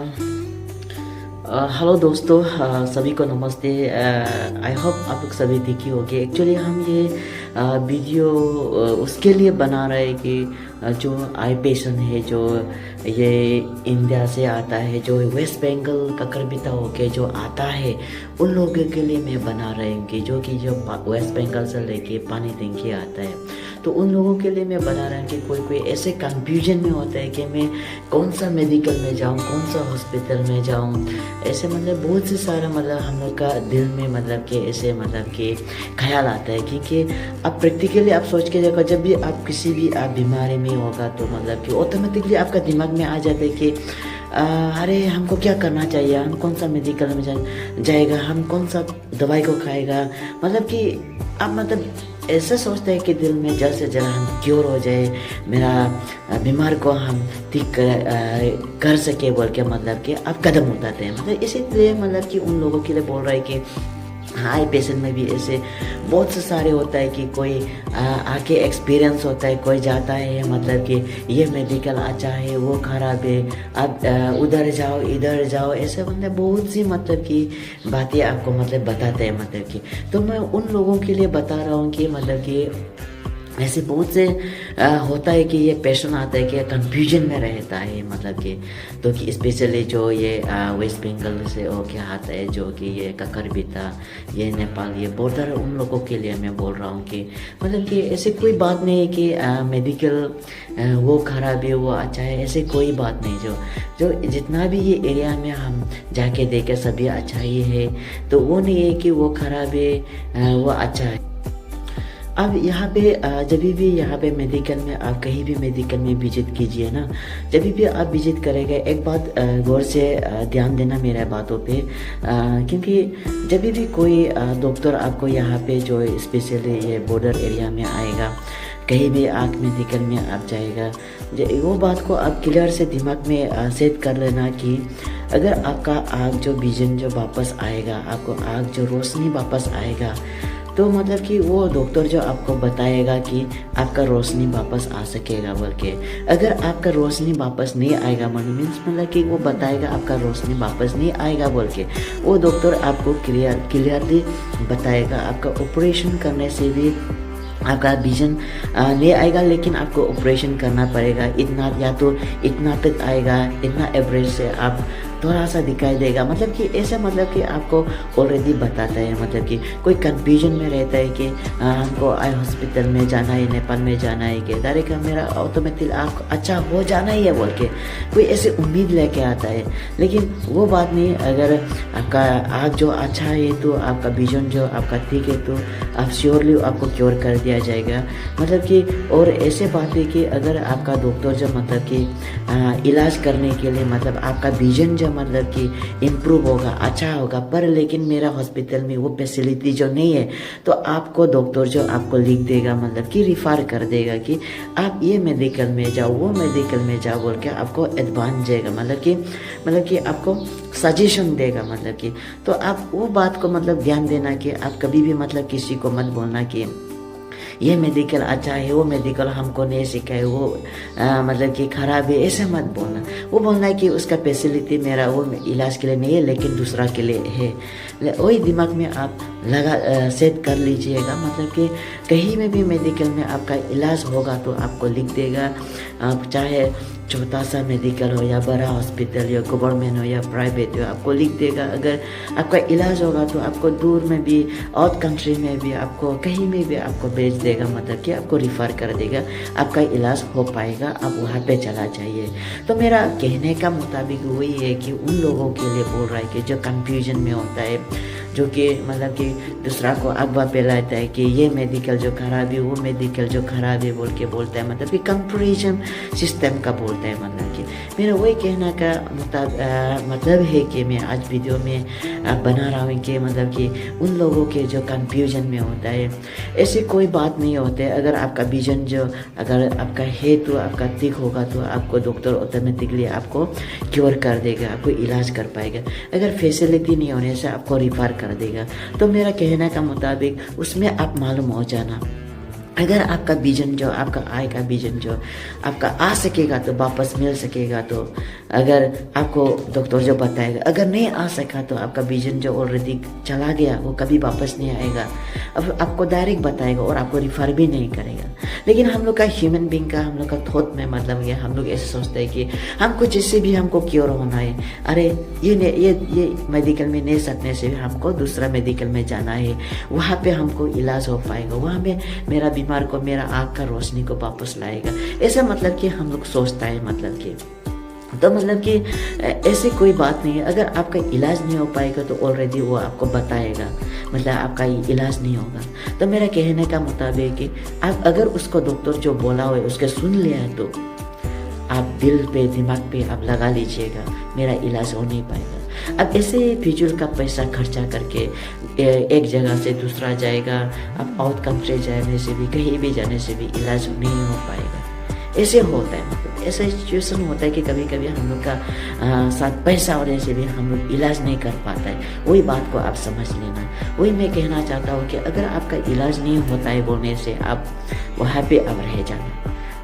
Hello दोस्तों, सभी को नमस्ते। आई होप आप लोग सभी ठीक ही होंगे। एक्चुअली हम ये वीडियो उसके लिए बना रहे हैं कि जो आई पेशेंट है, जो ये इंडिया से आता है, जो वेस्ट बंगाल ककरबिता होके जो आता है, उन लोगों के लिए मैं बना रही हूँ कि जो वेस्ट बंगाल से लेके पानी टंकी आता है, तो उन लोगों के लिए मैं बना रहा हूँ कि कोई कोई ऐसे कंफ्यूजन में होता है कि मैं कौन सा मेडिकल में जाऊँ, कौन सा हॉस्पिटल में जाऊँ। ऐसे मतलब बहुत से सारा हम लोग का दिल में कि ऐसे कि ख्याल आता है, क्योंकि आप प्रैक्टिकली आप सोच के देखो, जब भी आप किसी भी आप बीमारी में होगा तो कि ऑटोमेटिकली आपका दिमाग में आ जाता है कि अरे हमको क्या करना चाहिए, हम कौन सा मेडिकल में जाएगा, हम कौन सा दवाई को खाएगा। कि आप ऐसा सोचते हैं कि दिल में जल्द से जल्द हम क्योर हो जाए, मेरा बीमार को हम ठीक कर सके बोल के कि आप कदम उठाते हैं। इसीलिए कि उन लोगों के लिए बोल रहा है कि हाई पेशेंट में भी ऐसे बहुत से सारे होता है कि कोई आके एक्सपीरियंस होता है, कोई जाता है कि ये मेडिकल अच्छा है, वो खराब है, आप उधर जाओ इधर जाओ, ऐसे बहुत सी की बातें आपको बताते हैं। कि तो मैं उन लोगों के लिए बता रहा हूँ कि ऐसे बहुत से होता है कि ये पेशेंट आता है कि कंफ्यूजन में रहता है कि तो कि स्पेशली जो ये वेस्ट बंगाल से होके आता है, जो कि ये ककरबिता, ये नेपाल, ये बॉर्डर, उन लोगों के लिए मैं बोल रहा हूँ कि ऐसे कोई बात नहीं है कि मेडिकल वो खराब है वो अच्छा है, ऐसे कोई बात नहीं। जो जितना भी ये एरिया में हम जाके देखे सभी अच्छा ही है, तो वो नहीं है कि वो खराब है वो अच्छा है। अब यहाँ पे जब भी यहाँ पे मेडिकल में आप कहीं भी मेडिकल में विजिट कीजिए ना, जब भी आप विजिट करेंगे एक बात गौर से ध्यान देना मेरा बातों पे, क्योंकि जब भी कोई डॉक्टर आपको यहाँ पे जो स्पेशली ये बॉर्डर एरिया में आएगा, कहीं भी आँख मेडिकल में आप जाएगा, वो बात को आप क्लियर से दिमाग में सेट कर लेना कि अगर आपका आँख जो विजन जो वापस आएगा, आपको आँख जो रोशनी वापस आएगा, तो कि वो डॉक्टर जो आपको बताएगा कि आपका रोशनी वापस आ सकेगा बोल के। अगर आपका रोशनी वापस नहीं आएगा मीन्स कि वो बताएगा आपका रोशनी वापस नहीं आएगा बोल के, वो डॉक्टर आपको क्लियरली बताएगा आपका ऑपरेशन करने से भी आपका विजन नहीं आएगा, लेकिन आपको ऑपरेशन करना पड़ेगा, इतना या तो इतना तक आएगा, इतना एवरेज से आप थोड़ा सा दिखाई देगा। कि ऐसा कि आपको ऑलरेडी बताता है। कि कोई कंफ्यूजन में रहता है कि हमको आई हॉस्पिटल में जाना है, नेपाल में जाना है, कि डायरेक्ट मेरा ऑटोमेटिक आँख अच्छा हो जाना ही है बोल के कोई ऐसे उम्मीद लेके आता है, लेकिन वो बात नहीं। अगर आपका आँख जो अच्छा है तो आपका विजन जो आपका ठीक है, तो आप श्योरली आपको क्योर कर दिया जाएगा। कि और ऐसे बात है कि अगर आपका डॉक्टर जो कि इलाज करने के लिए आपका विजन जो कि इम्प्रूव होगा, अच्छा होगा, पर लेकिन मेरा हॉस्पिटल में वो फैसिलिटी जो नहीं है, तो आपको डॉक्टर जो आपको लिख देगा, कि रिफ़र कर देगा कि आप ये मेडिकल में जाओ, वो मेडिकल में जाओ बोल के आपको एडवांस देगा, कि आपको सजेशन देगा। कि तो आप वो बात को ध्यान देना कि आप कभी भी किसी को मत बोलना कि ये मेडिकल अच्छा है, वो मेडिकल हमको नहीं सिखाए, वो कि ख़राब है, ऐसे मत बोलना। वो बोलना है कि उसका फैसिलिटी मेरा वो इलाज के लिए नहीं है, लेकिन दूसरा के लिए है। वही दिमाग में आप सेट कर लीजिएगा। कि कहीं में भी मेडिकल में आपका इलाज होगा तो आपको लिख देगा, चाहे छोटा सा मेडिकल हो या बड़ा हॉस्पिटल या गवर्नमेंट हो या प्राइवेट हो, आपको लिख देगा। अगर आपका इलाज होगा तो आपको दूर में भी, आउट कंट्री में भी, आपको कहीं में भी आपको भेज देगा, कि आपको रिफ़र कर देगा, आपका इलाज हो पाएगा, आप वहाँ पे चला जाइए। तो मेरा कहने का मुताबिक वही है कि उन लोगों के लिए बोल रहा है कि जो कंफ्यूजन में होता है, जो कि कि दूसरा को अगवा फैलाता है कि ये मेडिकल जो खराब है, वो मेडिकल जो खराब है बोल के बोलता है, कि कंपैरिजन सिस्टम का बोलता है। कि मेरा वही कहना का मतलब है कि मैं आज वीडियो में बना रहा हूँ कि कि उन लोगों के जो कंफ्यूजन में होता है, ऐसी कोई बात नहीं होता है। अगर आपका विजन जो अगर आपका है तो आपका ठीक होगा, तो आपको डॉक्टर ऑटोमेटिकली आपको क्योर कर देगा, आपको इलाज कर पाएगा। अगर फैसिलिटी नहीं होने से आपको रिफ़र कर देगा। तो मेरा कहने का मुताबिक उसमें आप मालूम हो जाना। अगर आपका विजन जो आपका आय का विजन जो आपका आ सकेगा तो वापस मिल सकेगा, तो अगर आपको डॉक्टर जो बताएगा, अगर नहीं आ सका तो आपका विजन जो ऑलरेडी चला गया वो कभी वापस नहीं आएगा। अब आपको डायरेक्ट बताएगा और आपको रिफर भी नहीं करेगा। लेकिन हम लोग का ह्यूमन बींग का हम लोग का थॉट में मतलब ये हम लोग ऐसे सोचते हैं कि हमको जैसे भी हमको क्योर होना है, अरे ये मेडिकल में नहीं सकने से हमको दूसरा मेडिकल में जाना है, वहाँ पे हमको इलाज हो पाएगा, वहाँ में मेरा बीमार को मेरा आँख का रोशनी को वापस लाएगा। ऐसा मतलब कि हम लोग सोचता है मतलब कि तो मतलब कि ऐसे कोई बात नहीं है। अगर आपका इलाज नहीं हो पाएगा तो ऑलरेडी वो आपको बताएगा, मतलब आपका इलाज नहीं होगा। तो मेरा कहने का मुताबिक कि आप अगर उसको डॉक्टर जो बोला हुआ है उसके सुन लिया है तो आप दिल पे दिमाग पे आप लगा लीजिएगा मेरा इलाज हो नहीं पाएगा। अब ऐसे फिजूल का पैसा खर्चा करके एक जगह से दूसरा जाएगा, आप आउट कंट्री जाने से भी कहीं भी जाने से भी इलाज नहीं हो पाएगा। ऐसे होता है, मतलब ऐसा सिचुएशन होता है कि कभी कभी हम लोग का साथ पैसा होने से भी हम लोग इलाज नहीं कर पाता है। वही बात को आप समझ लेना। वही मैं कहना चाहता हूँ कि अगर आपका इलाज नहीं होता है बोलने से आप वहाँ पे अब रह जाना,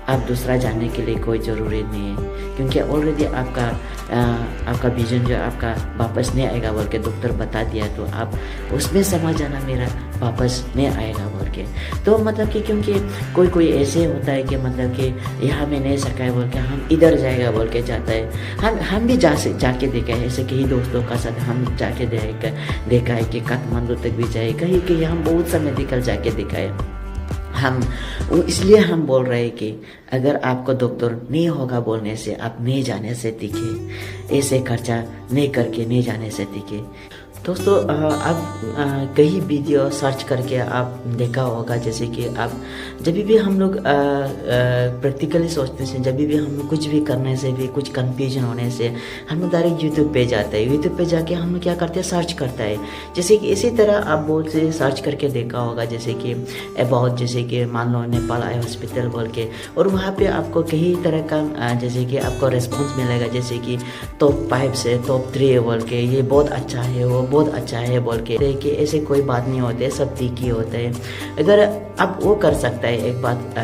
आप दूसरा जानने के लिए कोई ज़रूरी नहीं है, क्योंकि ऑलरेडी आपका विजन जो आपका वापस नहीं आएगा बोल के डॉक्टर बता दिया, तो आप उसमें समझ जाना मेरा वापस नहीं आएगा बोल के। तो मतलब कि क्योंकि कोई ऐसे होता है कि मतलब कि यहाँ में नहीं सका है बोल के हम इधर जाएगा बोल के जाता है। हम भी जाके देखा है, ऐसे कई दोस्तों का साथ हम जाके देखा है कि काठमांडू तक भी जाए, कहीं हम बहुत सा मेडिकल जाके देखा है। इसलिए हम बोल रहे हैं कि अगर आपको डॉक्टर नहीं होगा बोलने से आप नहीं जाने से दिखे, ऐसे खर्चा नहीं करके नहीं जाने से दिखे। दोस्तों आप कई वीडियो सर्च करके आप देखा होगा, जैसे कि आप जब भी हम लोग प्रैक्टिकली सोचते हैं, जब भी हम लोग कुछ भी करने से भी कुछ कंफ्यूजन होने से हम लोग डायरेक्ट यूट्यूब पे जाते हैं। यूट्यूब पे जाके हम लोग क्या करते हैं, सर्च करता है। जैसे कि इसी तरह आप बहुत से सर्च करके देखा होगा, जैसे कि अबाउट, जैसे कि मान लो नेपाल आई हॉस्पिटल बोल के, और वहाँ पे आपको कई तरह का जैसे कि आपको रिस्पॉन्स मिलेगा, जैसे कि टॉप 5 से टॉप 3 बोल के, ये बहुत अच्छा है, वो बहुत अच्छा है बोल के। कि ऐसे कोई बात नहीं होते, सब ठीक ही होते हैं। अगर आप वो कर सकता है, एक बात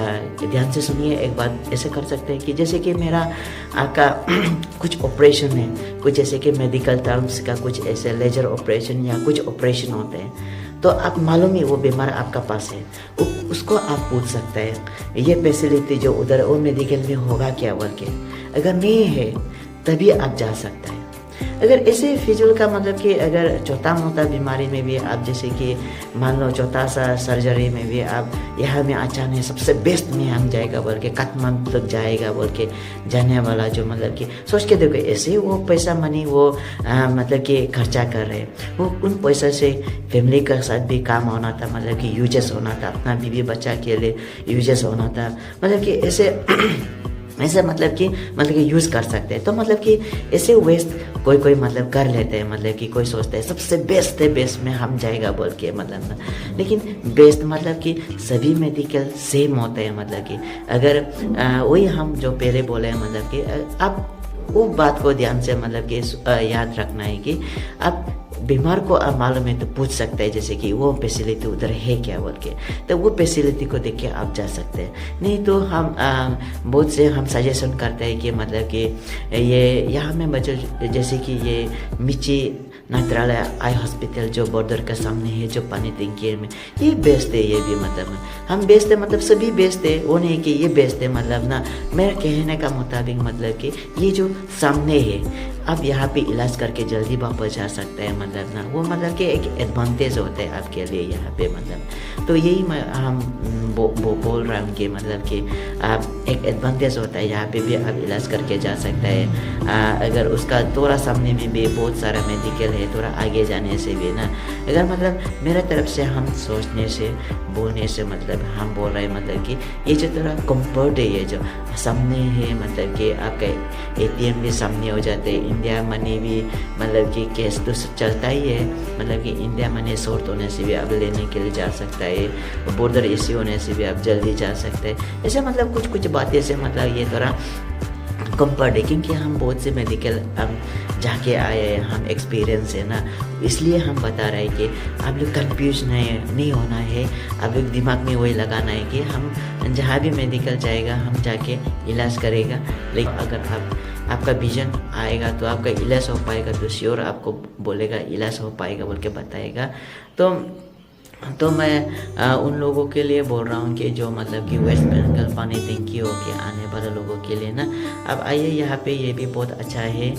ध्यान से सुनिए, एक बात ऐसे कर सकते हैं कि जैसे कि मेरा आपका कुछ ऑपरेशन है, कुछ जैसे कि मेडिकल टर्म्स का कुछ ऐसे लेजर ऑपरेशन या कुछ ऑपरेशन होते हैं, तो आप मालूम है वो बीमार आपका पास है, उसको आप पूछ सकते हैं ये फैसिलिटी जो उधर वो मेडिकल में होगा क्या बोल के। अगर नहीं है तभी आप जा सकते हैं। अगर ऐसे फिजूल का मतलब कि अगर छोटा मोटा बीमारी में भी आप जैसे कि मान लो छोटा सा सर्जरी में भी आप यहाँ में अचानक सबसे बेस्ट में हम जाएगा बोल के काठमांडू तक जाएगा बोल के जाने वाला जो मतलब कि सोच के देखो, ऐसे वो पैसा मनी वो मतलब कि खर्चा कर रहे हैं, वो उन पैसा से फैमिली का साथ भी काम होना था, मतलब कि यूजेस होना था, अपना बीवी बच्चा के लिए यूजेस होना था, मतलब कि ऐसे मतलब कि यूज़ कर सकते हैं। तो मतलब कि ऐसे वेस्ट कोई मतलब कर लेते हैं, मतलब कि कोई सोचता है सबसे बेस्ट है, बेस्ट में हम जाएगा बोल के मतलब ना। लेकिन बेस्ट मतलब कि सभी मेडिकल सेम होते हैं, मतलब कि अगर वही हम जो पहले बोले हैं, मतलब कि आप वो बात को ध्यान से मतलब कि याद रखना है कि आप बीमार को आप मालूम है तो पूछ सकते हैं, जैसे कि वो फैसिलिटी उधर है क्या बोल के, तो वो फैसिलिटी को देख के आप जा सकते हैं। नहीं तो हम बहुत से हम सजेशन करते हैं कि मतलब कि ये यहाँ में बच्चों जैसे कि ये मिची नेत्रालय आई हॉस्पिटल जो बॉर्डर के सामने है, जो पानी टंकी में, ये बेस्ट है। ये भी मतलब हम बेस्ट है, मतलब सभी बेस्ट है, वो नहीं कि ये बेस्ट है मतलब ना। मेरा कहने का मुताबिक मतलब कि ये जो सामने है आप यहाँ पे इलाज करके जल्दी वापस जा सकते हैं, मतलब ना वो मतलब कि एक एडवांटेज होता है आपके लिए यहाँ पे मतलब। तो यही हम बोल रहा हूँ कि मतलब कि आप एक एडवांटेज होता है, यहाँ पे भी आप इलाज करके जा सकते हैं। अगर उसका थोड़ा सामने में भी बहुत सारा मेडिकल है, थोड़ा आगे जाने से भी ना, अगर मतलब मेरे तरफ से हम सोचने से बोलने से मतलब हम बोल रहे हैं मतलब कि ये जो थोड़ा कम्फर्ट है, ये जो सामने है, मतलब कि आपका ATM भी सामने हो जाते हैं, इंडिया मनी भी मतलब कि कैश तो चलता ही है, मतलब कि इंडिया मनी शॉर्ट होने से भी आप लेने के लिए जा सकता है, बॉर्डर इश्यू होने से भी आप जल्दी जा सकते हैं। ऐसे मतलब कुछ बातें से मतलब ये थोड़ा कंफर्ट है, क्योंकि हम बहुत से मेडिकल हम जाके आए हैं, हम एक्सपीरियंस है ना, इसलिए हम बता रहे हैं कि आप लोग कंफ्यूज नहीं होना है। आप लोग दिमाग में वही लगाना है कि हम जहाँ भी मेडिकल जाएगा हम जाके इलाज करेगा। लेकिन अगर आपका विजन आएगा तो आपका इलाज हो पाएगा, तो श्योर आपको बोलेगा इलाज हो पाएगा बोल के बताएगा। तो मैं उन लोगों के लिए बोल रहा हूँ कि जो मतलब कि वेस्ट बंगाल पानी टंकी हो के आने वाले लोगों के लिए ना, अब आइए यहाँ पे, ये भी बहुत अच्छा है।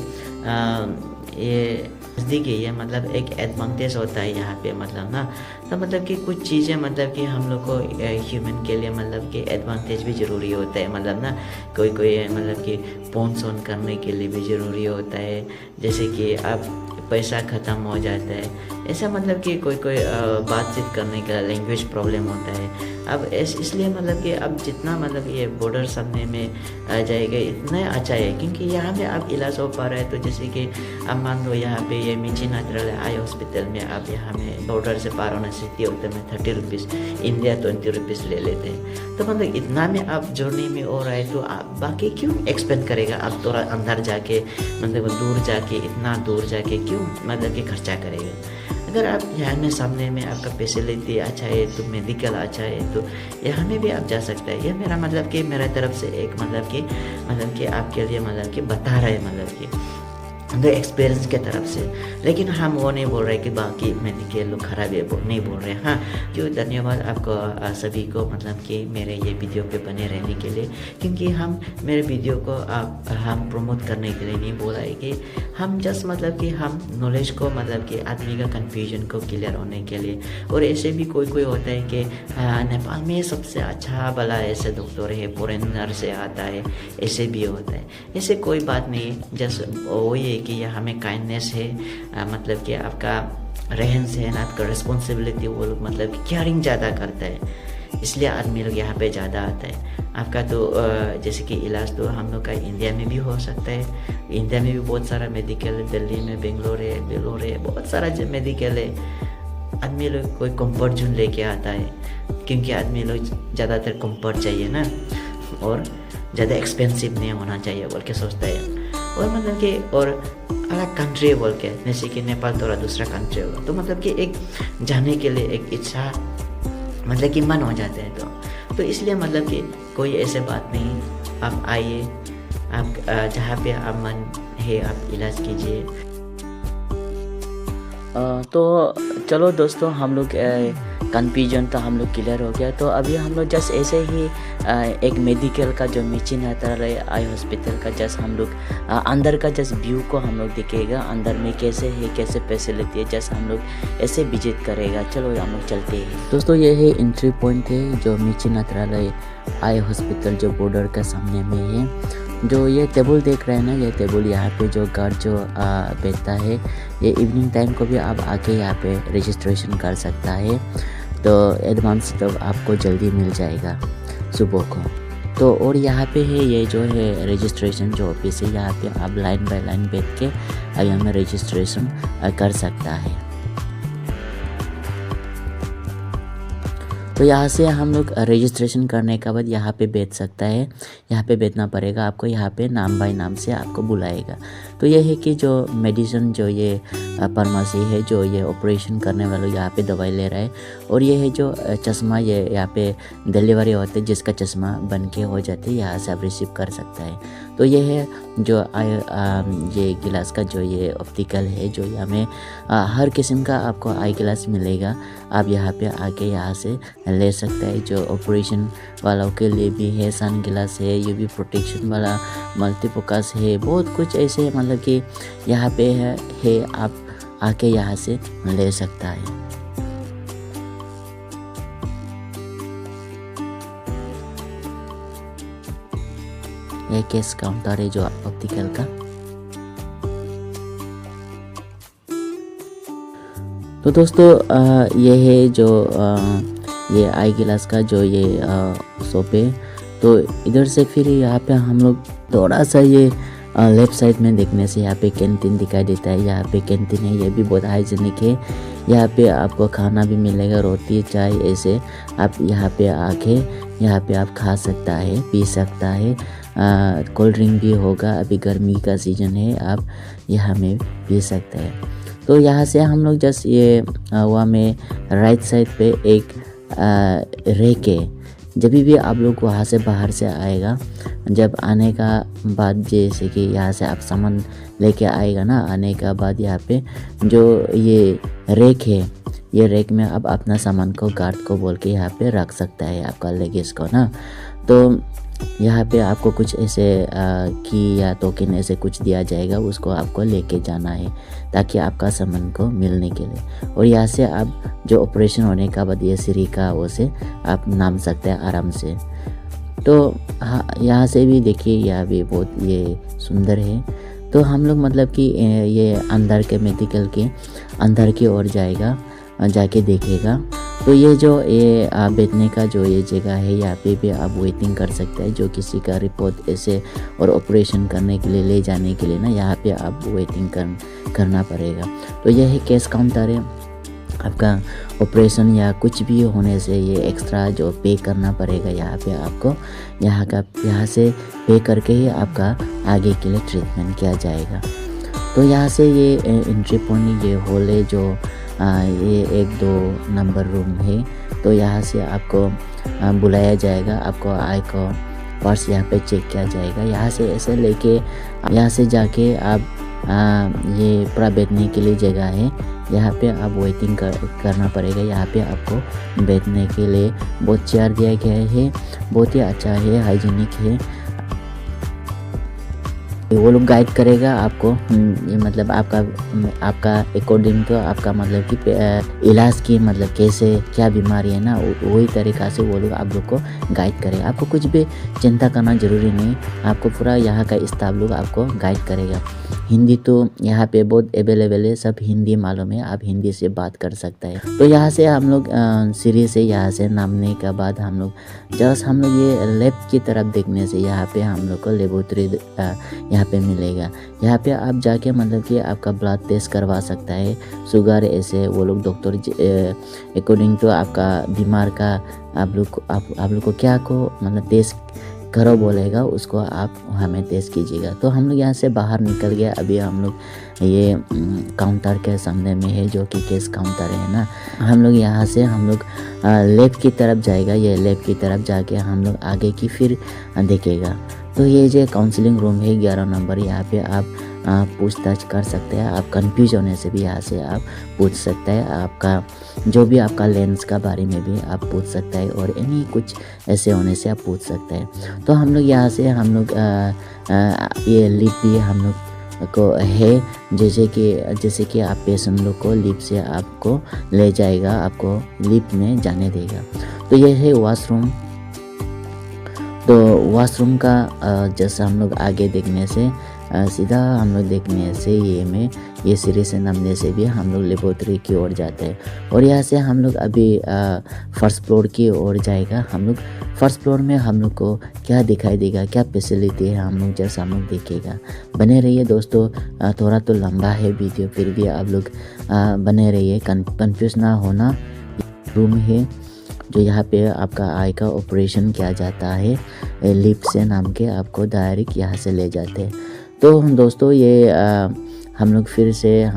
ये नज़दीक है, ये मतलब एक एडवांटेज होता है यहाँ पे, मतलब ना, तो मतलब कि कुछ चीज़ें मतलब कि हम लोग को ह्यूमन के लिए मतलब कि एडवांटेज भी ज़रूरी होता है, मतलब ना, कोई मतलब कि फोन सोन करने के लिए भी ज़रूरी होता है। जैसे कि अब पैसा ख़त्म हो जाता है, ऐसा मतलब कि कोई बातचीत करने का लैंग्वेज प्रॉब्लम होता है। अब इसलिए मतलब कि अब जितना मतलब ये बॉर्डर सामने में आ जाएगा इतना अच्छा है, क्योंकि यहाँ पे आप इलाज हो पा रहा है। तो जैसे कि अब मान लो यहाँ पे ये मिची नेचुरल आई हॉस्पिटल में आप यहाँ में बॉर्डर से पार होना सिटी होते में 30 रुपीज़, इंडिया 20 रुपीज़ ले लेते हैं। तो मतलब इतना में आप जर्नी में हो रहा है, तो आप बाकी क्यों एक्सपेंड करेगा? आप थोड़ा अंदर जाके मतलब दूर जाके, इतना दूर जाके क्यों मतलब कि खर्चा करेगा? अगर आप यहाँ में सामने में आपका फैसिलिटी अच्छा है, तो मेडिकल अच्छा है, तो यहाँ में भी आप जा सकते हैं। ये मेरा मतलब कि मेरा तरफ से एक मतलब कि आपके लिए मतलब कि बता रहा है, मतलब कि अंदर एक्सपीरियंस के तरफ से। लेकिन हम वो नहीं बोल रहे कि बाकी मेडिकल लोग खराब है, नहीं बोल रहे। हाँ, क्यों, धन्यवाद आपको सभी को मतलब कि मेरे ये वीडियो पे बने रहने के लिए, क्योंकि हम मेरे वीडियो को हम प्रमोट करने के लिए नहीं बोला है, कि हम जस्ट मतलब कि हम नॉलेज को मतलब कि आदमी का कन्फ्यूजन को क्लियर होने के लिए। और ऐसे भी कोई होता है कि नेपाल में सबसे अच्छा भला ऐसे डॉक्टर है, फॉरेनर से आता है, ऐसे भी होता है। ऐसे कोई बात नहीं है, जस्ट वही है कि यह हमें काइंडनेस है, मतलब कि आपका रहन सहन, आपका रिस्पॉन्सिबिलिटी, वो लोग मतलब कि केयरिंग ज़्यादा करता है, इसलिए आदमी लोग यहाँ पे ज़्यादा आता है। आपका तो जैसे कि इलाज तो हम लोग का इंडिया में भी हो सकता है। इंडिया में भी बहुत सारा मेडिकल है, दिल्ली में बेंगलोर है, बहुत सारा मेडिकल है। आदमी लोग कोई कंफर्ट जोन लेके आता है, क्योंकि आदमी लोग ज़्यादातर कंफर्ट चाहिए ना, और ज़्यादा एक्सपेंसिव नहीं होना चाहिए बोल के सोचता है। और मतलब कि और अलग कंट्री बोल के, जैसे कि नेपाल थोड़ा दूसरा कंट्री होगा, तो मतलब कि एक जाने के लिए एक इच्छा मतलब कि मन हो जाता है। तो इसलिए मतलब कि कोई ऐसे बात नहीं, आप आइए, आप जहाँ पे आप मन है आप इलाज कीजिए। तो चलो दोस्तों, हम लोग कन्फ्यूजन तो हम लोग क्लियर हो गया। तो अभी हम लोग जस्ट ऐसे ही एक मेडिकल का जो मिची आता है आई हॉस्पिटल का, जस्ट हम लोग अंदर का जस्ट व्यू को हम लोग दिखेगा, अंदर में कैसे है, कैसे फैसिलिटी है, जस्ट हम लोग ऐसे विजिट करेगा। चलो हम लोग चलते हैं दोस्तों। ये है एंट्री पॉइंट है जो मिची नेत्रालय आई हॉस्पिटल जो बॉर्डर का सामने में है। जो ये टेबल देख रहे हैं ना, ये टेबल यहाँ पे जो गार्ड जो बैठता है, ये इवनिंग टाइम को भी आप आके यहाँ पे रजिस्ट्रेशन कर सकता है। तो एडवांस तो आपको जल्दी मिल जाएगा सुबह को। तो और यहाँ पे है ये जो है रजिस्ट्रेशन जो ऑफिस है, यहाँ पे आप लाइन बाय लाइन बैठ के यहाँ में रजिस्ट्रेशन कर सकता है। तो यहाँ से हम लोग रजिस्ट्रेशन करने के बाद यहाँ पे बैठ सकता है, यहाँ पे बैठना पड़ेगा आपको, यहाँ पे नाम बाय नाम से आपको बुलाएगा। तो ये है कि जो मेडिसिन जो ये फार्मेसी है, जो ये ऑपरेशन करने वाला यहाँ पे दवाई ले रहा है, और ये है जो चश्मा ये यहाँ पे डिलीवरी होते है, जिसका चश्मा बन के हो जाते हैं, यहाँ से आप रिसीव कर सकता है। तो ये है जो ये गिलास का जो ये ऑप्टिकल है, जो हमें हर किस्म का आपको आई ग्लास मिलेगा। आप यहाँ पे आके यहाँ से ले सकते हैं। जो ऑपरेशन वालों के लिए भी है, सन ग्लास है, यूवी प्रोटेक्शन वाला मल्टीफोकस है, बहुत कुछ ऐसे मतलब कि यहाँ पे है आप आके यहाँ से ले सकता है। ये कैश काउंटर है जो ऑप्टिकल का। तो दोस्तों ये है जो ये आई गिलास का जो ये शॉप है। तो इधर से फिर यहाँ पे हम लोग थोड़ा सा ये लेफ्ट साइड में देखने से यहाँ पे कैंटीन दिखाई देता है। यहाँ पे कैंटीन है, ये भी बहुत हाइजीनिक है। यहाँ पे आपको खाना भी मिलेगा, रोटी चाय ऐसे। आप यहाँ पे आके यहाँ पे आप खा सकता है, पी सकता है। कोल्ड ड्रिंक भी होगा। अभी गर्मी का सीज़न है, आप यहाँ में पी सकते हैं। तो यहाँ से हम लोग जस्ट ये वहाँ में राइट साइड पे एक रैक है। जब भी आप लोग वहाँ से बाहर से आएगा, जब आने का बाद जैसे कि यहाँ से आप सामान लेके आएगा ना, आने का बाद यहाँ पे जो ये रैक है, ये रैक में आप अपना सामान को गार्ड को बोल के यहाँ पे रख सकता है आपका लगेज को ना। तो यहाँ पे आपको कुछ ऐसे की या टोकन ऐसे कुछ दिया जाएगा, उसको आपको लेके जाना है ताकि आपका सामान को मिलने के लिए। और यहाँ से आप जो ऑपरेशन होने का बाद ये सीढ़ी का वो से आप नाम सकते हैं आराम से। तो हाँ, यहाँ से भी देखिए, यह भी बहुत ये सुंदर है। तो हम लोग मतलब कि ये अंदर के मेडिकल के अंदर की ओर जाएगा, जाके देखेगा। तो ये जो ये बैठने का जो ये जगह है, यहाँ पे भी आप वेटिंग कर सकते हैं। जो किसी का रिपोर्ट ऐसे और ऑपरेशन करने के लिए ले जाने के लिए ना, यहाँ पे आप वेटिंग करना पड़ेगा। तो यह है कैश काउंटर है। आपका ऑपरेशन या कुछ भी होने से ये एक्स्ट्रा जो पे करना पड़ेगा यहाँ पे आपको, यहाँ से पे करके ही आपका आगे के लिए ट्रीटमेंट किया जाएगा। तो यहाँ से ये एंट्री पॉइंट, ये हॉल है जो ये 1-2 नंबर रूम है। तो यहाँ से आपको बुलाया जाएगा, आपको आई को पर्स यहाँ पे चेक किया जाएगा। यहाँ से ऐसे लेके यहाँ से जाके आप ये पूरा बैठने के लिए जगह है, यहाँ पे आप वेटिंग करना पड़ेगा। यहाँ पे आपको बैठने के लिए बहुत चेयर दिया गया है, बहुत ही अच्छा है, हाइजीनिक है। वो लोग गाइड करेगा आपको, ये मतलब आपका अकॉर्डिंग तो आपका मतलब कि इलाज की मतलब कैसे क्या बीमारी है ना, वही तरीक़ा से वो लोग आप लोग को गाइड करेगा। आपको कुछ भी चिंता करना ज़रूरी नहीं, आपको पूरा यहाँ का स्टाफ लोग आपको गाइड करेगा। हिंदी तो यहाँ पे बहुत अवेलेबल है, सब हिंदी मालूम है, आप हिंदी से बात कर सकते हैं। तो यहाँ से हम लोग सीढ़ी से यहाँ से नामने के बाद हम लोग ये लेफ्ट की तरफ देखने से यहाँ पे हम लोग को लेबोरेटरी यहाँ पे मिलेगा। यहाँ पे आप जाके मतलब कि आपका ब्लड टेस्ट करवा सकता है, शुगर ऐसे वो लोग डॉक्टर अकॉर्डिंग टू आपका बीमार का आप लोग को क्या को मतलब टेस्ट करो बोलेगा, उसको आप हमें टेस्ट कीजिएगा। तो हम लोग यहाँ से बाहर निकल गए। अभी हम लोग ये काउंटर के सामने में है जो कि केस काउंटर है ना। हम लोग यहाँ से लेफ्ट की तरफ जाएगा, ये लेफ्ट की तरफ जाके हम लोग आगे की फिर देखेगा। तो ये जो काउंसलिंग रूम है 11 नंबर, यहाँ पे आप पूछताछ कर सकते हैं। आप कंफ्यूज होने से भी यहाँ से आप पूछ सकते हैं, आपका जो भी आपका लेंस का बारे में भी आप पूछ सकते हैं, और एनी कुछ ऐसे होने से आप पूछ सकते हैं। तो हम लोग यहाँ से ये लिप भी हम लोग को है, जैसे कि आप पेशेंट लोग को लिप से आपको ले जाएगा, आपको लिप में जाने देगा। तो ये है वॉशरूम। तो वॉशरूम का जैसा हम लोग आगे देखने से सीधा हम लोग देखने से ये सीढ़ी से नामने से भी हम लोग लेबोरेटरी की ओर जाते हैं। और यहाँ से हम लोग अभी फर्स्ट फ्लोर की ओर जाएगा। हम लोग फर्स्ट फ्लोर में हम लोग को क्या दिखाई देगा, क्या फैसिलिटी है, हम लोग जैसा हम लोग देखेगा। बने रहिए दोस्तों, थोड़ा तो लंबा है वीडियो, फिर भी आप लोग बने रहिए, कंफ्यूज ना होना। रूम है जो यहाँ पे आपका आई का ऑपरेशन किया जाता है, लिप से नाम के आपको डायरेक्ट यहाँ से ले जाते हैं। तो दोस्तों ये हम लोग फिर से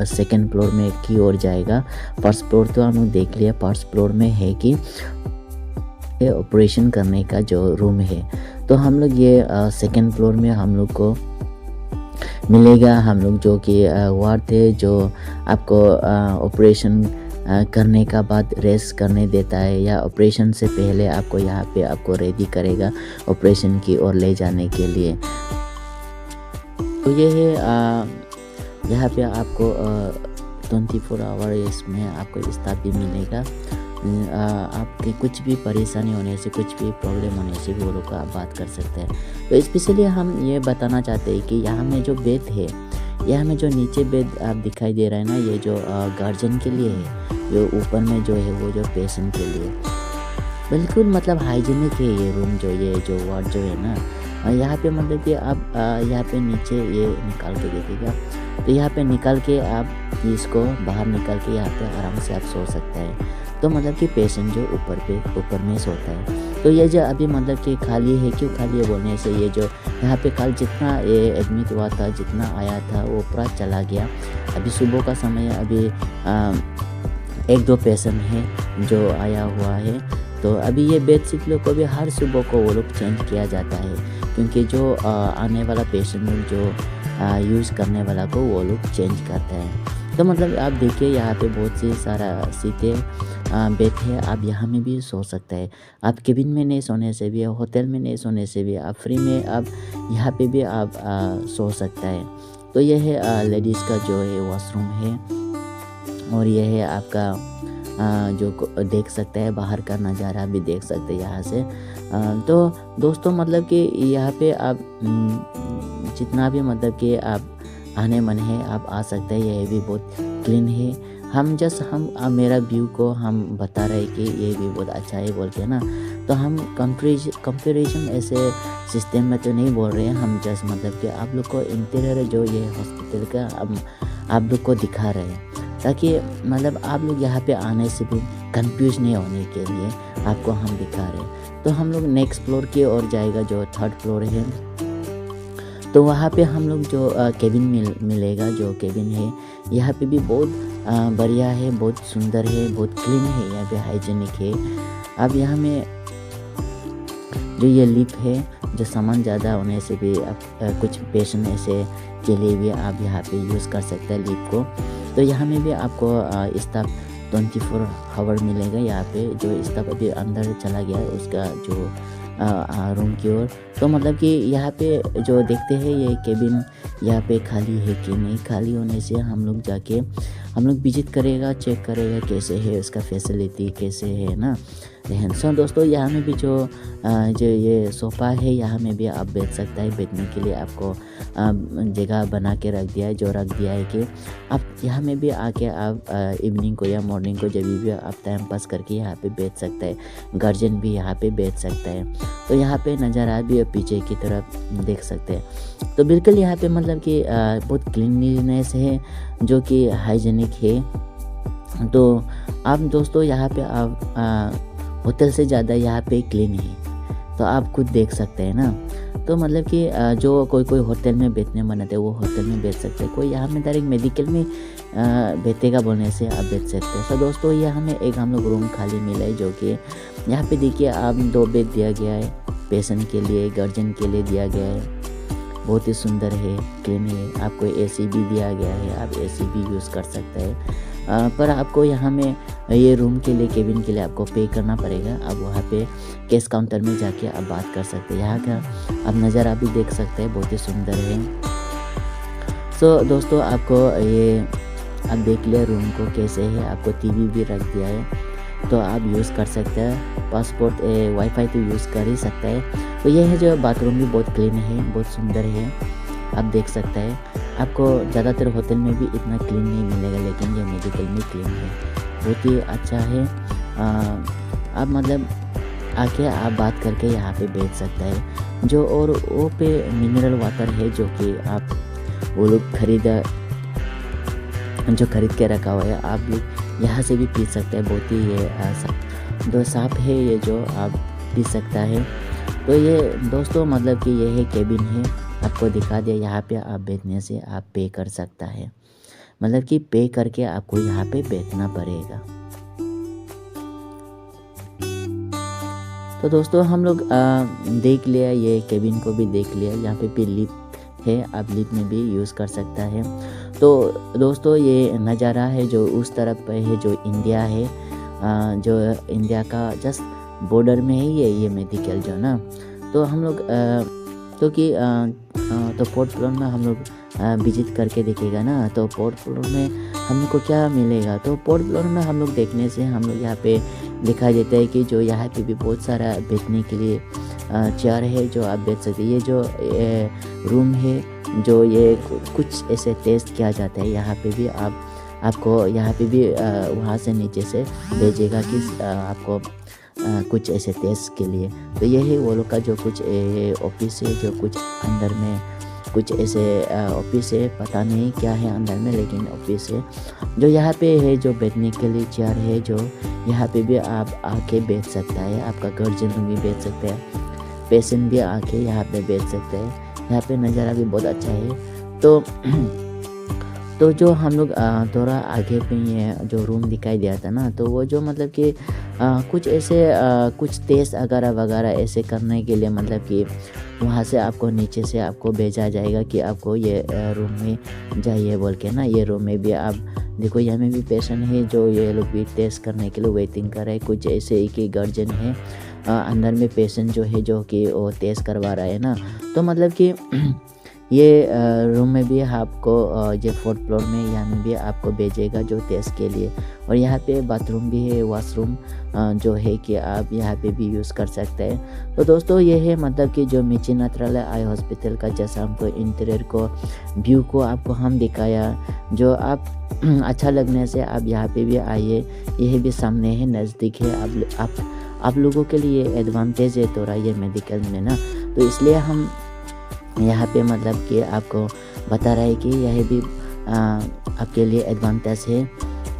सेकंड फ्लोर में की ओर जाएगा। फर्स्ट फ्लोर तो हम लोग देख लिया, फर्स्ट फ्लोर में है कि ऑपरेशन करने का जो रूम है। तो हम लोग ये सेकंड फ्लोर में हम लोग को मिलेगा, हम लोग जो कि वार्ड है जो आपको ऑपरेशन करने का बाद रेस्ट करने देता है, या ऑपरेशन से पहले आपको यहाँ पे आपको रेडी करेगा ऑपरेशन की ओर ले जाने के लिए। तो ये है यहाँ पे आपको 24 आवर इसमें आपको स्टाफ भी मिलेगा। आपके कुछ भी परेशानी होने से, कुछ भी प्रॉब्लम होने से वो लोग आप बात कर सकते हैं। तो स्पेशली हम ये बताना चाहते हैं कि यहाँ में जो बेड है, यहाँ में जो नीचे बेड आप दिखाई दे रहा है ना, ये जो गार्जियन के लिए है, जो ऊपर में जो है वो जो पेशेंट के लिए बिल्कुल मतलब हाइजीनिक है ये रूम, ये जो वार्ड जो है ना। यहाँ पे मतलब कि आप यहाँ पे नीचे ये निकाल के देखिएगा, तो यहाँ पे निकाल के आप इसको बाहर निकाल के यहाँ पे आराम से आप सो सकते हैं। तो मतलब कि पेशेंट जो ऊपर में सोता है। तो ये जो अभी मतलब कि खाली है, क्यों खाली है बोलने से, ये जो यहाँ पे कल जितना ये एडमिट हुआ था, जितना आया था वो पूरा चला गया। अभी सुबह का समय है, अभी 1-2 पेशेंट है जो आया हुआ है। तो अभी ये बेडशीट लोग को भी हर सुबह को वो लोग चेंज किया जाता है, क्योंकि जो आने वाला पेशेंट लोग जो यूज़ करने वाला को वो लोग चेंज करते हैं। तो मतलब आप देखिए यहाँ पे बहुत सी सारा सीटें बेड है, आप यहाँ में भी सो सकते हैं। आप केबिन में नहीं सोने से भी, होटल में नहीं सोने से भी, आप फ्री में आप यहाँ पे भी आप सो सकता है। तो ये है लेडीज़ का जो है वॉशरूम है, और ये है आपका जो देख सकते हैं बाहर का नज़ारा भी देख सकते हैं यहाँ से। तो दोस्तों मतलब कि यहाँ पे आप जितना भी मतलब कि आप आने मन है आप आ सकते हैं। ये भी बहुत क्लीन है। हम मेरा व्यू को हम बता रहे कि ये भी बहुत अच्छा है बोल के ना। तो हम कंपेरिजन ऐसे सिस्टम में तो नहीं बोल रहे हैं, हम जस्ट मतलब कि आप लोग को इंटीरियर जो ये हॉस्पिटल का आप लोग को दिखा रहे हैं, ताकि मतलब आप लोग यहाँ पे आने से भी कंफ्यूज नहीं होने के लिए आपको हम दिखा रहे हैं। तो हम लोग नेक्स्ट फ्लोर की ओर जाएगा, जो 3rd फ्लोर है। तो वहाँ पे हम लोग जो केबिन मिलेगा, जो केबिन है यहाँ पे भी बहुत बढ़िया है, बहुत सुंदर है, बहुत क्लीन है, यहाँ पे हाइजीनिक है। अब यहाँ में जो ये लिफ्ट है, जो सामान ज़्यादा होने से भी आप कुछ पेशेंट ऐसे के लिए भी आप यहाँ पे यूज़ कर सकते हैं लिफ्ट को। तो यहाँ में भी आपको स्टाफ 24 आवर मिलेगा। यहाँ पे जो स्टाफ अभी अंदर चला गया है उसका जो रूम की ओर। तो मतलब कि यहाँ पे जो देखते हैं ये केबिन यहाँ पे खाली है कि नहीं, खाली होने से हम लोग विजिट करेगा, चेक करेगा कैसे है उसका फैसिलिटी, कैसे है ना रहन सहन। दोस्तों यहाँ में भी जो ये सोफ़ा है यहाँ में भी आप बैठ सकता है। बैठने के लिए आपको जगह बना के रख दिया है, जो रख दिया है कि आप यहाँ में भी आके आप इवनिंग को या मॉर्निंग को जब भी आप टाइम पास करके यहाँ पे बैठ सकते हैं। गार्जियन भी यहाँ पे बैठ सकता है। तो यहाँ पे नज़ारा भी पीछे की तरफ देख सकते हैं। तो बिल्कुल यहाँ पे मतलब कि बहुत क्लीनलीनेस है, जो कि हाइजीनिक है। तो आप दोस्तों यहाँ पे आप होटल से ज़्यादा यहाँ पे क्लीन है, तो आप खुद देख सकते हैं ना। तो मतलब कि जो कोई होटल में बैठने मन आते हैं वो होटल में बैठ सकते हैं, कोई यहाँ में डायरेक्ट मेडिकल में बैठेगा बोलने से आप बैठ सकते हैं। तो दोस्तों ये हमें एक हम लोग रूम खाली मिला है, जो कि यहाँ पे देखिए आप 2 बेड दिया गया है, पेशेंट के लिए, गार्जियन के लिए दिया गया है। बहुत ही सुंदर है, क्लीन है। आपको AC भी दिया गया है, आप AC भी यूज़ कर सकते हैं। पर आपको यहाँ में ये रूम के लिए, केबिन के लिए आपको पे करना पड़ेगा। आप वहाँ पे कैश काउंटर में जाके आप बात कर सकते हैं। यहाँ का आप नज़ारा भी देख सकते हैं, बहुत ही सुंदर है। सो दोस्तों आपको ये आप देख लिया रूम को कैसे है। आपको TV भी रख दिया है, तो आप यूज़ कर सकते हैं। पासपोर्ट वाईफाई तो यूज़ कर ही सकता है। तो ये है जो बाथरूम भी बहुत क्लीन है, बहुत सुंदर है, आप देख सकते हैं। आपको ज़्यादातर होटल में भी इतना क्लीन नहीं मिलेगा, लेकिन ये मेडिकल में क्लीन है, बहुत ही अच्छा है। आप मतलब आके आप बात करके यहाँ पे बैठ सकते हैं। जो और वो पे मिनरल वाटर है, जो कि आप वो लोग खरीद के रखा हुआ है, आप लोग यहाँ से भी पी सकते हैं। बहुत ही ये साफ है, ये जो आप पी सकता है। तो ये दोस्तों मतलब कि ये है केबिन है, आपको दिखा दिया। यहाँ पे आप बैठने से आप पे कर सकता है, मतलब कि पे करके आपको यहाँ पे बैठना पड़ेगा। तो दोस्तों हम लोग देख लिया, ये केबिन को भी देख लिया। यहाँ पे भी लिफ्ट है, आप लिफ्ट में भी यूज़ कर सकता है। तो दोस्तों ये नज़ारा है जो उस तरफ पे है, जो इंडिया है, जो इंडिया का जस्ट बॉर्डर में है ये मेडिकल जो ना। तो हम लोग क्योंकि तो 4th फ्लोर में हम लोग विजिट करके देखेगा ना। तो 4th फ्लोर में हमको क्या मिलेगा, तो 4th फ्लोर में हम लोग देखने से हम लोग यहाँ पे दिखाई देता है कि जो यहाँ पे भी बहुत सारा बैठने के लिए चेयर है, जो आप बैठ सकते हैं। ये जो रूम है, जो ये कुछ ऐसे टेस्ट किया जाता है, यहाँ पे भी आपको यहाँ पे भी वहाँ से नीचे से भेजेगा कि आपको कुछ ऐसे टेस्ट के लिए। तो ये है वो लोग का जो कुछ ऑफिस है, जो कुछ अंदर में कुछ ऐसे ऑफिस है, पता नहीं क्या है अंदर में, लेकिन ऑफिस है। जो यहाँ पे है जो बैठने के लिए चेयर है, जो यहाँ पे भी आप आके बैठ सकता है, आपका गार्जियन भी बैठ सकता है, पेशेंट भी आके यहाँ पे बैठ सकते हैं। यहाँ पे नज़ारा भी बहुत अच्छा है। तो जो हम लोग थोड़ा आगे पे ये जो रूम दिखाई दिया था ना, तो वो जो मतलब कि कुछ ऐसे कुछ टेस्ट वगैरह ऐसे करने के लिए, मतलब कि वहाँ से आपको नीचे से आपको भेजा जाएगा कि आपको ये रूम में जाइए बोल के ना। ये रूम में भी आप देखो, यहाँ में भी पेशेंट है जो ये लोग भी टेस्ट करने के लिए वेटिंग कर रहे हैं। कुछ ऐसे एक ही गार्जियन है अंदर में, पेशेंट जो है जो कि वो टेस्ट करवा रहा है ना। तो मतलब कि ये रूम में भी आपको ये 4th फ्लोर में यहाँ में भी आपको भेजेगा जो टेस्ट के लिए। और यहाँ पे बाथरूम भी है, वॉशरूम जो है कि आप यहाँ पे भी यूज़ कर सकते हैं। तो दोस्तों ये है मतलब कि जो मिची नेत्रालय आई हॉस्पिटल का जैसा हमको इंटीरियर को व्यू को आपको हम दिखाया, जो आप अच्छा लगने से आप यहाँ पे भी आइए। यह भी सामने है, नज़दीक है। आप लोगों के लिए एडवांटेज है थोड़ा ये मेडिकल में ना, तो इसलिए हम यहाँ पे मतलब कि आपको बता रहा है कि यह भी आपके लिए एडवांटेज है।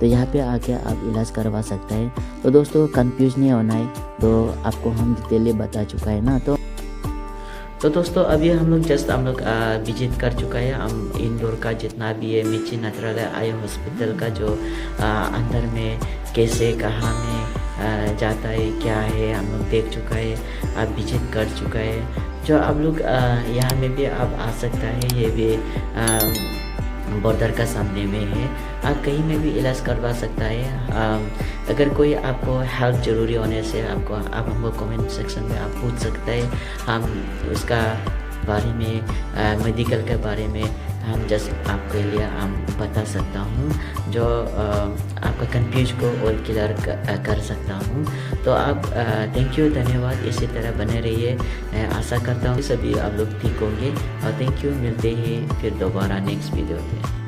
तो यहाँ पे आके आप इलाज करवा सकते हैं। तो दोस्तों कंफ्यूज नहीं होना है, तो आपको हम डिटेली बता चुका है ना। तो दोस्तों अभी हम लोग विजिट कर चुका है। हम इंदौर का जितना भी है मिची नेत्रालय आई हॉस्पिटल का जो अंदर में कैसे कहाँ में जाता है क्या है, हम लोग देख चुका है, आप विजिट कर चुका है। जो आप लोग यहाँ में भी आप आ सकता है, ये भी बॉर्डर का सामने में है, आप कहीं में भी इलाज करवा सकता है। अगर कोई आपको हेल्प ज़रूरी होने से आप हमको कमेंट सेक्शन में आप पूछ सकते हैं। हम उसका बारे में मेडिकल के बारे में हम जस्ट आपके लिए हम बता सकता हूँ, जो आपका कंफ्यूज को और क्लियर कर सकता हूँ। तो आप थैंक यू, धन्यवाद, इसी तरह बने रहिए। आशा करता हूँ सभी आप लोग ठीक होंगे। और थैंक यू, मिलते हैं फिर दोबारा नेक्स्ट वीडियो में।